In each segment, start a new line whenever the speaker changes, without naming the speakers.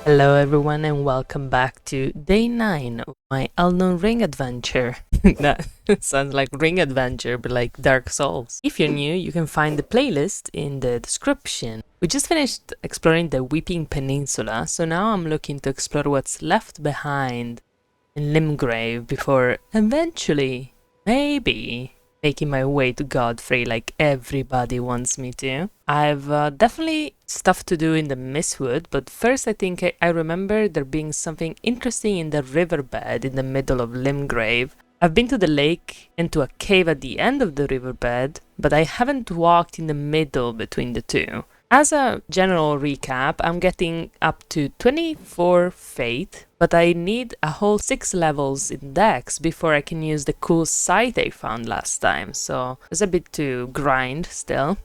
Hello everyone and welcome back to day 9 of my Elden Ring adventure. That sounds like Ring Adventure but like Dark Souls. If you're new, you can find the playlist in the description. We just finished exploring the Weeping Peninsula, so now I'm looking to explore what's left behind in Limgrave before eventually, maybe, making my way to Godfrey like everybody wants me to. I've definitely stuff to do in the Mistwood, but first I think I remember there being something interesting in the riverbed in the middle of Limgrave. I've been to the lake and to a cave at the end of the riverbed, but I haven't walked in the middle between the two. As a general recap, I'm getting up to 24 Faith, but I need a whole 6 levels in Dex before I can use the cool scythe I found last time, so there's a bit to grind still.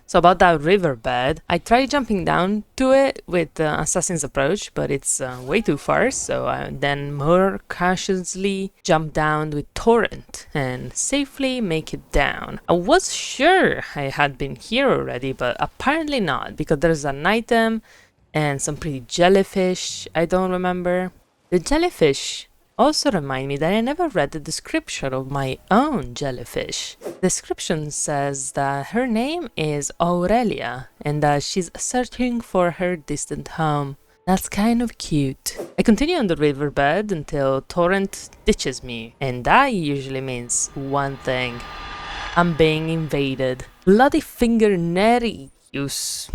So about that riverbed, I tried jumping down to it with Assassin's Approach, but it's way too far, so I then more cautiously jump down with Torrent and safely make it down. I was sure I had been here already, but apparently not, because there's an item and some pretty jellyfish I don't remember. The jellyfish also remind me that I never read the description of my own jellyfish. The description says that her name is Aurelia and that she's searching for her distant home. That's kind of cute. I continue on the riverbed until Torrent ditches me, and that usually means one thing. I'm being invaded. Bloody finger Nerjus.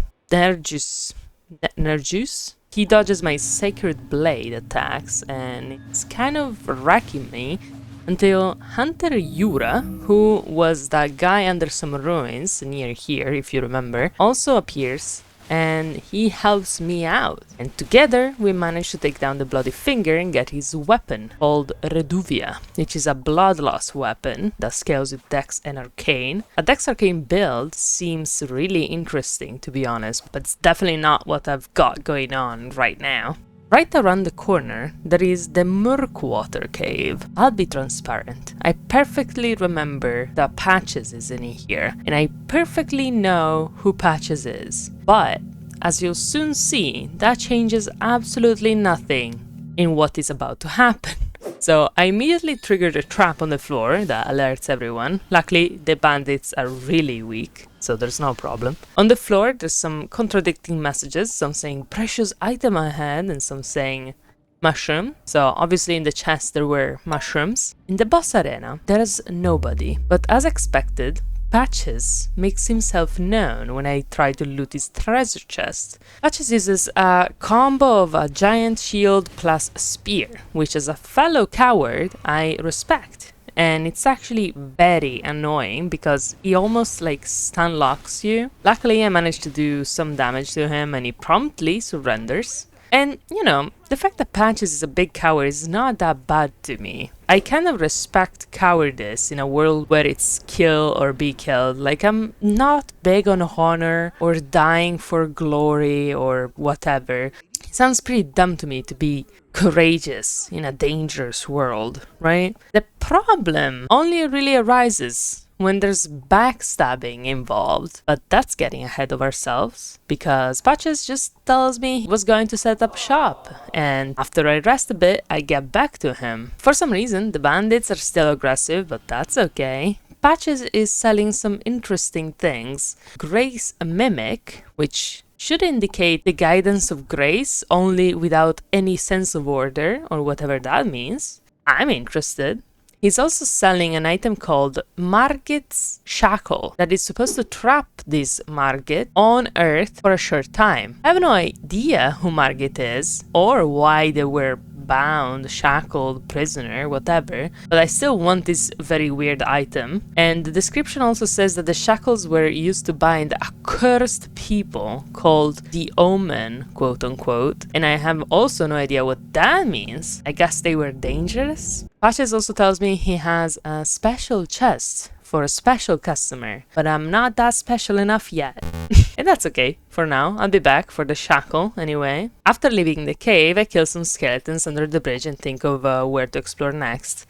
He dodges my Sacred Blade attacks, and it's kind of wrecking me until Hunter Yura, who was that guy under some ruins near here, if you remember, also appears, and he helps me out. And together we manage to take down the Bloody Finger and get his weapon, called Reduvia, which is a bloodloss weapon that scales with Dex and Arcane. A Dex Arcane build seems really interesting, to be honest, but it's definitely not what I've got going on right now. Right around the corner, there is the Murkwater Cave. I'll be transparent. I perfectly remember that Patches is in here, and I perfectly know who Patches is. But, as you'll soon see, that changes absolutely nothing in what is about to happen. So I immediately triggered a trap on the floor that alerts everyone. Luckily, the bandits are really weak, so there's no problem. On the floor, there's some contradicting messages, some saying precious item ahead and some saying mushroom. So obviously in the chest there were mushrooms. In the boss arena, there's nobody, but as expected, Patches makes himself known when I try to loot his treasure chest. Patches uses a combo of a giant shield plus spear, which as a fellow coward I respect. And it's actually very annoying because he almost like stun locks you. Luckily I managed to do some damage to him and he promptly surrenders. And, you know, the fact that Patches is a big coward is not that bad to me. I kind of respect cowardice in a world where it's kill or be killed. Like, I'm not big on honor or dying for glory or whatever. It sounds pretty dumb to me to be courageous in a dangerous world, right? The problem only really arises when there's backstabbing involved, but that's getting ahead of ourselves, because Patches just tells me he was going to set up shop, and after I rest a bit, I get back to him. For some reason, the bandits are still aggressive, but that's okay. Patches is selling some interesting things. Grace Mimic, which should indicate the guidance of grace, only without any sense of order, or whatever that means. I'm interested. He's also selling an item called Margit's Shackle that is supposed to trap this Margit on Earth for a short time. I have no idea who Margit is or why they were bound, shackled, prisoner, whatever, but I still want this very weird item. And the description also says that the shackles were used to bind accursed people called the Omen, quote unquote, and I have also no idea what that means. I guess they were dangerous? Patches also tells me he has a special chest for a special customer, but I'm not that special enough yet. And that's okay, for now. I'll be back for the shackle anyway. After leaving the cave, I kill some skeletons under the bridge and think of where to explore next.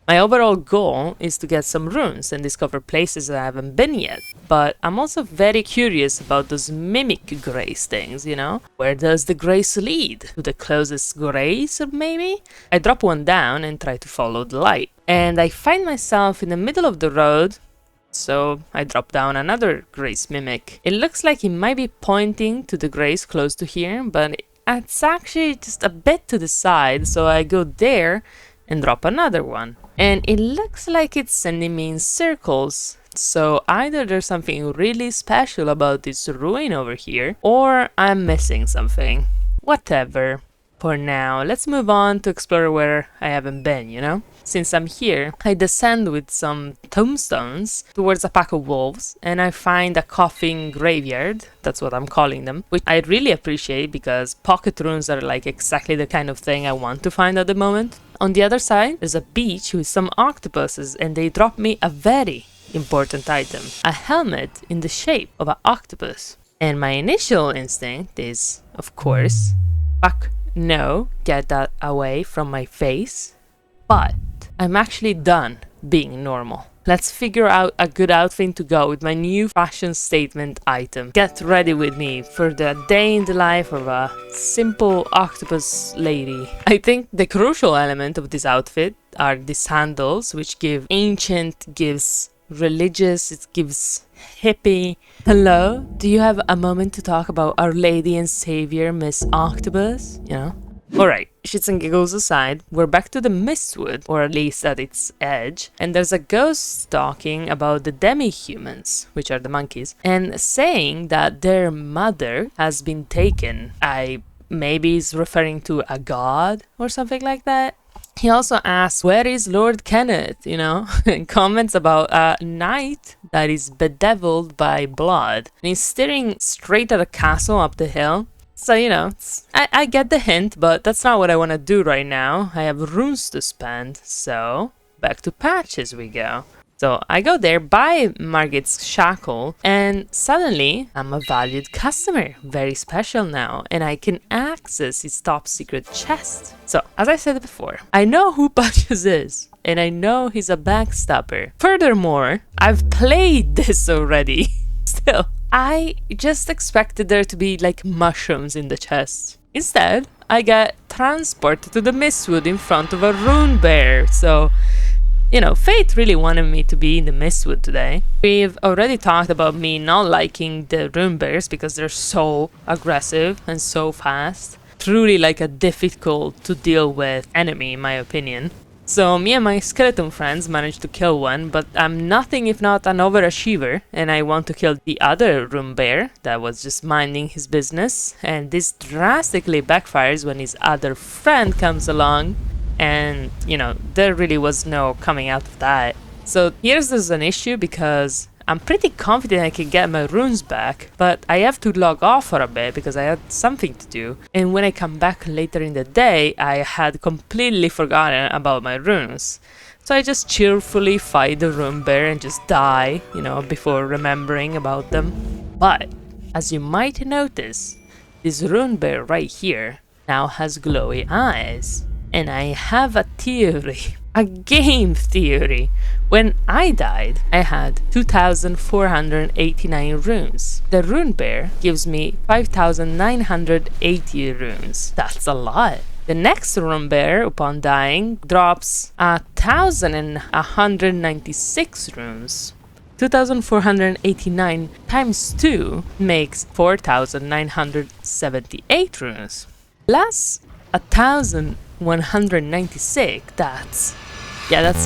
My overall goal is to get some runes and discover places that I haven't been yet, but I'm also very curious about those mimic grace things, you know? Where does the grace lead? To the closest grace, maybe? I drop one down and try to follow the light, and I find myself in the middle of the road, so I drop down another grace mimic. It looks like it might be pointing to the grace close to here, but it's actually just a bit to the side, so I go there and drop another one. And it looks like it's sending me in circles, so either there's something really special about this ruin over here, or I'm missing something. Whatever. For now, let's move on to explore where I haven't been, you know? Since I'm here, I descend with some tombstones towards a pack of wolves, and I find a coughing graveyard, that's what I'm calling them, which I really appreciate because pocket runes are like exactly the kind of thing I want to find at the moment. On the other side, there's a beach with some octopuses, and they drop me a very important item, a helmet in the shape of an octopus. And my initial instinct is, of course, fuck no, get that away from my face. But I'm actually done being normal. Let's figure out a good outfit to go with my new fashion statement item. Get ready with me for the day in the life of a simple octopus lady. I think the crucial element of this outfit are the sandals, which give ancient, gives religious, it gives hippie. Hello? Do you have a moment to talk about Our Lady and Savior, Miss Octopus? You know? Alright, shits and giggles aside, we're back to the Mistwood, or at least at its edge, and there's a ghost talking about the demi-humans, which are the monkeys, and saying that their mother has been taken. Maybe he's referring to a god or something like that. He also asks, where is Lord Kenneth, you know, and comments about a knight that is bedeviled by blood. And he's staring straight at a castle up the hill. So, you know, I get the hint, but that's not what I want to do right now. I have runes to spend, so back to patches we go. So I go there, buy Margit's shackle, and suddenly I'm a valued customer, very special now, and I can access his top secret chest. So, as I said before, I know who Patches is, and I know he's a backstabber. Furthermore, I've played this already. Still, I just expected there to be like mushrooms in the chest. Instead, I get transported to the Mistwood in front of a rune bear, so... You know, fate really wanted me to be in the Mistwood today. We've already talked about me not liking the rune bears because they're so aggressive and so fast. Truly like a difficult to deal with enemy in my opinion. So me and my skeleton friends managed to kill one, but I'm nothing if not an overachiever, and I want to kill the other rune bear that was just minding his business, and this drastically backfires when his other friend comes along. And, you know, there really was no coming out of that. So there's an issue because I'm pretty confident I can get my runes back, but I have to log off for a bit because I had something to do. And when I come back later in the day, I had completely forgotten about my runes. So I just cheerfully fight the rune bear and just die, you know, before remembering about them. But, as you might notice, this rune bear right here now has glowy eyes. And I have a theory, a game theory. When I died, I had 2,489 runes. The rune bear gives me 5,980 runes. That's a lot. The next rune bear, upon dying, drops 1,196 runes. 2,489 times 2 makes 4,978 runes. Plus 1,196, that's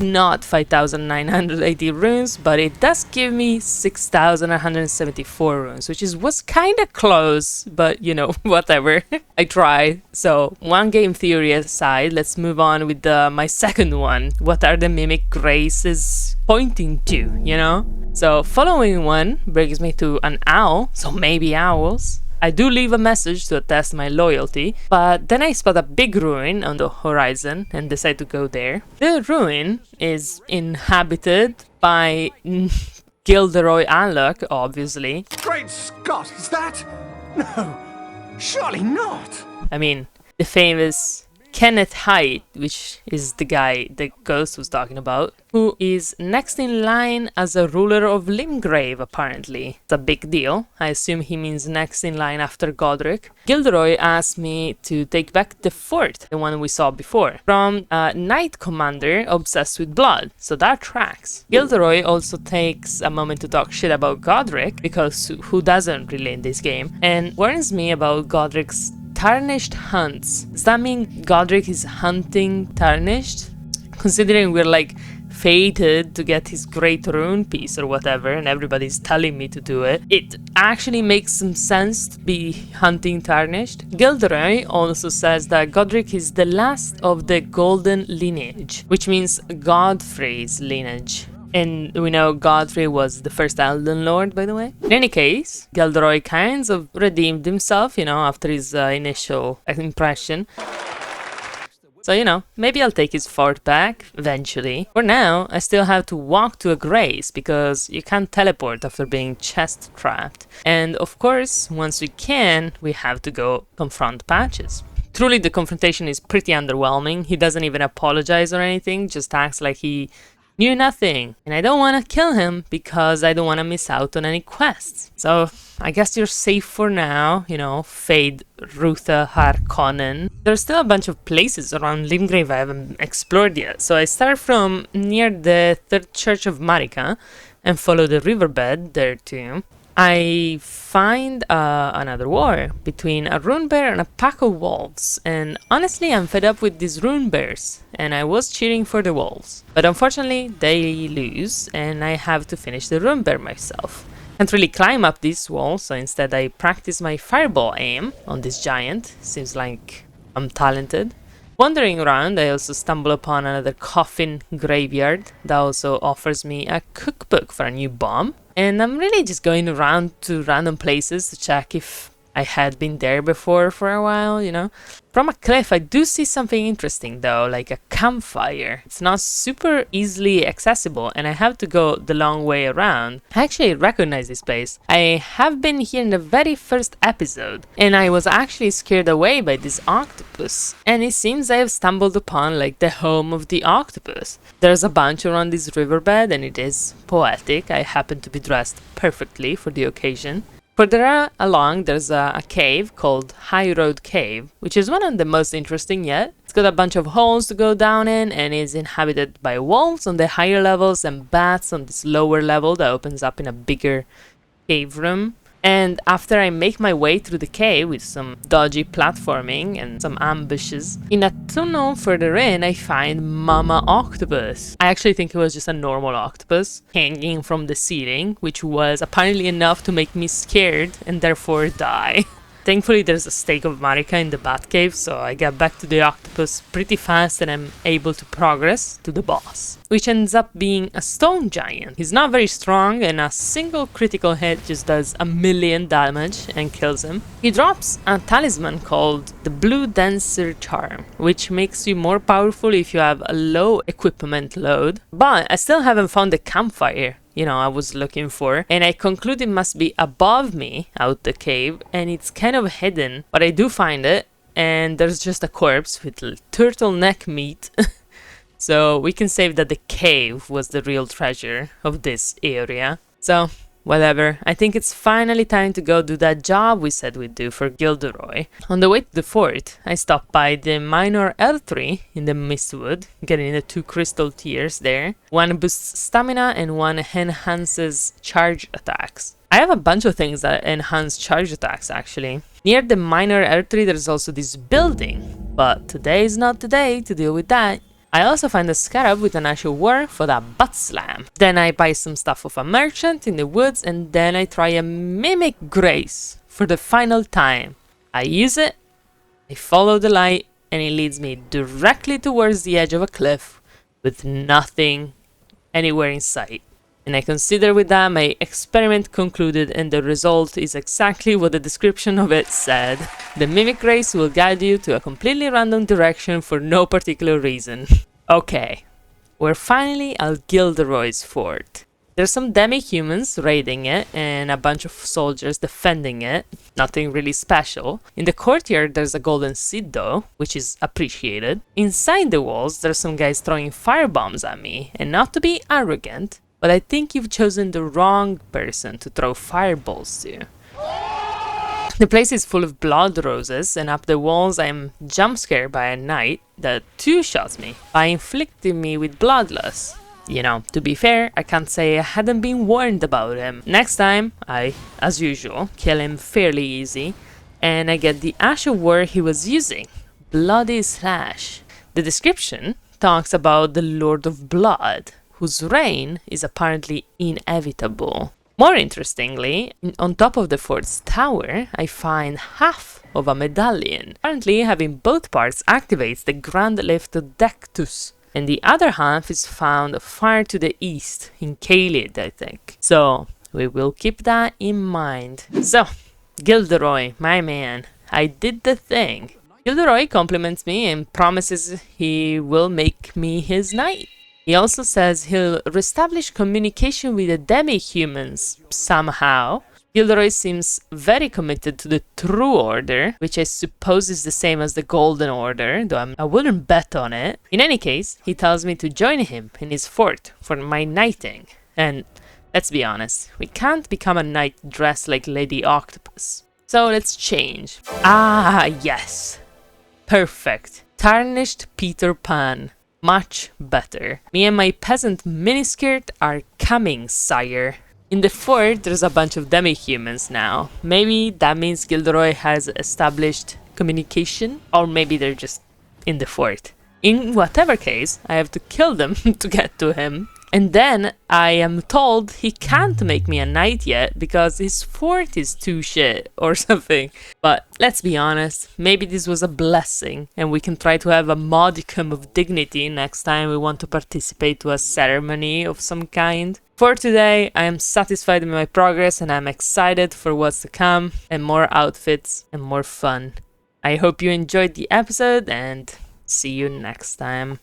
not 5,980 runes, but it does give me 6,174 runes, which was kind of close, but you know, whatever. I tried. So, one game theory aside, let's move on with my second one. What are the mimic graces pointing to, you know? So, following one brings me to an owl, so maybe owls. I do leave a message to attest my loyalty, but then I spot a big ruin on the horizon and decide to go there. The ruin is inhabited by Gilderoy Unlock, obviously.
Great Scott, is that? No, surely not!
I mean, the famous Kenneth Hyde, which is the guy the ghost was talking about, who is next in line as a ruler of Limgrave, apparently. It's a big deal. I assume he means next in line after Godric. Gilderoy asked me to take back the fort, the one we saw before, from a knight commander obsessed with blood, so that tracks. Gilderoy also takes a moment to talk shit about Godric, because who doesn't really in this game, and warns me about Godric's tarnished hunts. Does that mean Godric is hunting tarnished? Considering we're like fated to get his great rune piece or whatever, and everybody's telling me to do it, it actually makes some sense to be hunting tarnished. Gilderoy also says that Godric is the last of the golden lineage, which means Godfrey's lineage. And we know Godfrey was the first Elden Lord, by the way. In any case, Gilderoy kind of redeemed himself, you know, after his initial impression. So, you know, maybe I'll take his fort back, eventually. For now, I still have to walk to a grace, because you can't teleport after being chest trapped. And of course, once we can, we have to go confront Patches. Truly, the confrontation is pretty underwhelming. He doesn't even apologize or anything, just acts like he knew nothing, and I don't want to kill him because I don't want to miss out on any quests. So I guess you're safe for now, you know, Fade Rutha Harkonnen. There's still a bunch of places around Limgrave I haven't explored yet, so I start from near the Third Church of Marika and follow the riverbed there too. I find another war between a rune bear and a pack of wolves, and honestly I'm fed up with these rune bears, and I was cheering for the wolves. But unfortunately they lose, and I have to finish the rune bear myself. Can't really climb up this wall, so instead I practice my fireball aim on this giant. Seems like I'm talented. Wandering around, I also stumble upon another coffin graveyard that also offers me a cookbook for a new bomb. And I'm really just going around to random places to check if I had been there before for a while, you know. From a cliff, I do see something interesting though, like a campfire. It's not super easily accessible, and I have to go the long way around. I actually recognize this place. I have been here in the very first episode, and I was actually scared away by this octopus. And it seems I have stumbled upon like the home of the octopus. There's a bunch around this riverbed, and it is poetic. I happen to be dressed perfectly for the occasion. Further along, there's a cave called High Road Cave, which is one of the most interesting yet. It's got a bunch of holes to go down in, and is inhabited by wolves on the higher levels and bats on this lower level that opens up in a bigger cave room. And after I make my way through the cave with some dodgy platforming and some ambushes, in a tunnel further in I find Mama Octopus. I actually think it was just a normal octopus hanging from the ceiling, which was apparently enough to make me scared and therefore die. Thankfully there's a stake of Marika in the Batcave, so I get back to the octopus pretty fast and I'm able to progress to the boss, which ends up being a stone giant. He's not very strong, and a single critical hit just does 1,000,000 damage and kills him. He drops a talisman called the Blue Dancer Charm, which makes you more powerful if you have a low equipment load, but I still haven't found the campfire, you know, I was looking for, and I conclude it must be above me out the cave, and it's kind of hidden, but I do find it, and there's just a corpse with turtleneck meat. So we can say that the cave was the real treasure of this area. So whatever, I think it's finally time to go do that job we said we'd do for Gilderoy. On the way to the fort, I stopped by the minor elf tree in the Mistwood, getting the 2 crystal tears there. One boosts stamina and one enhances charge attacks. I have a bunch of things that enhance charge attacks actually. Near the minor elf tree there's also this building, but today is not the day to deal with that. I also find a scarab with an actual word for that butt slam. Then I buy some stuff of a merchant in the woods, and then I try a mimic grace for the final time. I use it, I follow the light, and it leads me directly towards the edge of a cliff with nothing anywhere in sight. And I consider with that my experiment concluded, and the result is exactly what the description of it said. The mimic grace will guide you to a completely random direction for no particular reason. Okay, we're finally at Gilderoy's fort. There's some demi-humans raiding it and a bunch of soldiers defending it. Nothing really special. In the courtyard there's a golden seed though, which is appreciated. Inside the walls there's some guys throwing firebombs at me, and not to be arrogant, but I think you've chosen the wrong person to throw fireballs to. The place is full of blood roses, and up the walls I am jump scared by a knight that two-shots me by inflicting me with bloodlust. You know, to be fair, I can't say I hadn't been warned about him. Next time, I, as usual, kill him fairly easy, and I get the ash of war he was using, Bloody Slash. The description talks about the Lord of Blood, whose reign is apparently inevitable. More interestingly, on top of the fort's tower, I find half of a medallion. Apparently, having both parts activates the Grand Lift Dectus, and the other half is found far to the east, in Caelid, I think. So, we will keep that in mind. So, Gilderoy, my man, I did the thing. Gilderoy compliments me and promises he will make me his knight. He also says he'll reestablish communication with the demi-humans somehow. Gilderoy seems very committed to the True Order, which I suppose is the same as the Golden Order, though I wouldn't bet on it. In any case, he tells me to join him in his fort for my knighting. And let's be honest, we can't become a knight dressed like Lady Octopus. So let's change. Ah, yes. Perfect. Tarnished Peter Pan. Much better. Me and my peasant miniskirt are coming, sire. In the fort, there's a bunch of demi-humans now. Maybe that means Gilderoy has established communication, or maybe they're just in the fort. In whatever case, I have to kill them to get to him. And then I am told he can't make me a knight yet because his fort is too shit or something. But let's be honest, maybe this was a blessing and we can try to have a modicum of dignity next time we want to participate to a ceremony of some kind. For today, I am satisfied with my progress and I'm excited for what's to come and more outfits and more fun. I hope you enjoyed the episode and see you next time.